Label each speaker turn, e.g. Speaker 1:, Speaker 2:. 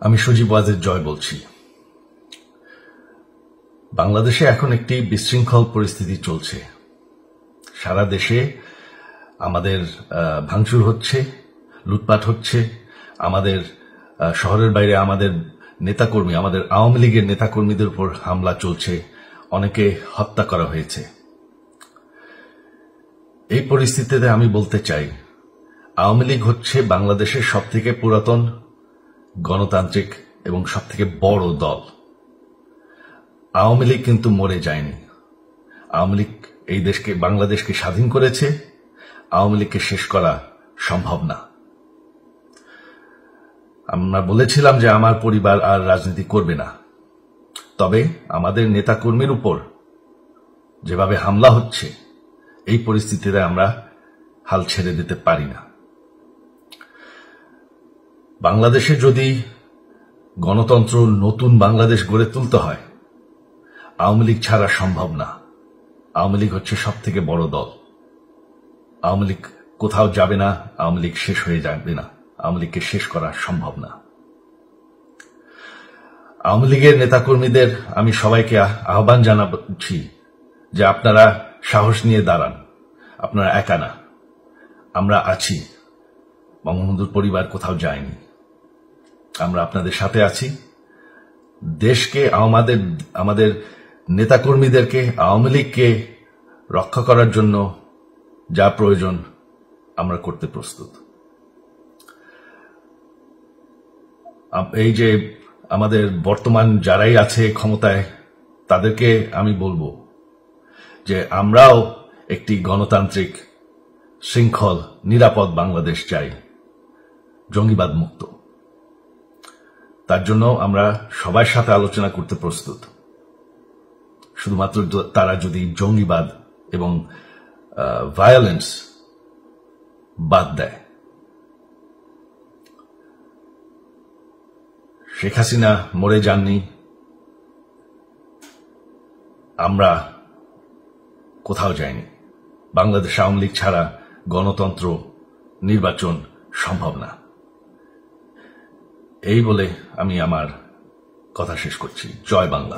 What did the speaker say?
Speaker 1: আমি সজীব ওয়াজেদ জয় বলছি। বাংলাদেশে এখন একটি বিশৃঙ্খল পরিস্থিতি চলছে। সারা দেশে আমাদের ভাঙচুর হচ্ছে, লুটপাট হচ্ছে, আমাদের শহরের বাইরে আমাদের নেতাকর্মী, আমাদের আওয়ামী লীগের নেতাকর্মীদের উপর হামলা চলছে, অনেকে হত্যা করা হয়েছে। এই পরিস্থিতিতে আমি বলতে চাই, আওয়ামী লীগ হচ্ছে বাংলাদেশের সবথেকে পুরাতন গণতান্ত্রিক এবং সবথেকে বড় দল। আওয়ামী লীগ কিন্তু মরে যায়নি। আওয়ামী লীগ এই দেশকে, বাংলাদেশকে স্বাধীন করেছে। আওয়ামী লীগকে শেষ করা সম্ভব না। আমরা বলেছিলাম যে আমার পরিবার আর রাজনীতি করবে না, তবে আমাদের নেতাকর্মীর উপর যেভাবে হামলা হচ্ছে, এই পরিস্থিতিতে আমরা হাল ছেড়ে দিতে পারি না। বাংলাদেশে যদি গণতন্ত্র, নতুন বাংলাদেশ গড়ে তুলতে হয়, আওয়ামী লীগ ছাড়া সম্ভব না। আওয়ামী লীগ হচ্ছে সবথেকে বড় দল। আওয়ামী লীগ কোথাও যাবে না, আওয়ামী লীগ শেষ হয়ে যাবে না। আওয়ামী লীগকে শেষ করা সম্ভব না। আওয়ামী লীগের নেতাকর্মীদের আমি সবাইকে আহ্বান জানাচ্ছি যে আপনারা সাহস নিয়ে দাঁড়ান। আপনারা একা না, আমরা আছি। বঙ্গবন্ধুর পরিবার কোথাও যায়নি, আমরা আপনাদের সাথে আছি। দেশকে, আমাদের নেতাকর্মীদেরকে, আওয়ামী লীগকে রক্ষা করার জন্য যা প্রয়োজন আমরা করতে প্রস্তুত। এই যে আমাদের বর্তমান যারাই আছে ক্ষমতায়, তাদেরকে আমি বলবো যে আমরাও একটি গণতান্ত্রিক, শৃঙ্খল, নিরাপদ বাংলাদেশ চাই, জঙ্গিবাদ মুক্ত। তার জন্য আমরা সবার সাথে আলোচনা করতে প্রস্তুত। শুধুমাত্র তারা যদি জঙ্গিবাদ এবং ভায়োলেন্স বাদ দেয়। শেখ হাসিনা মরে যাননি, আমরা কোথাও যাইনি। বাংলাদেশ আওয়ামী লীগ ছাড়া গণতন্ত্র, নির্বাচন সম্ভব না। এই বলে আমি আমার কথা শেষ করছি। জয় বাংলা।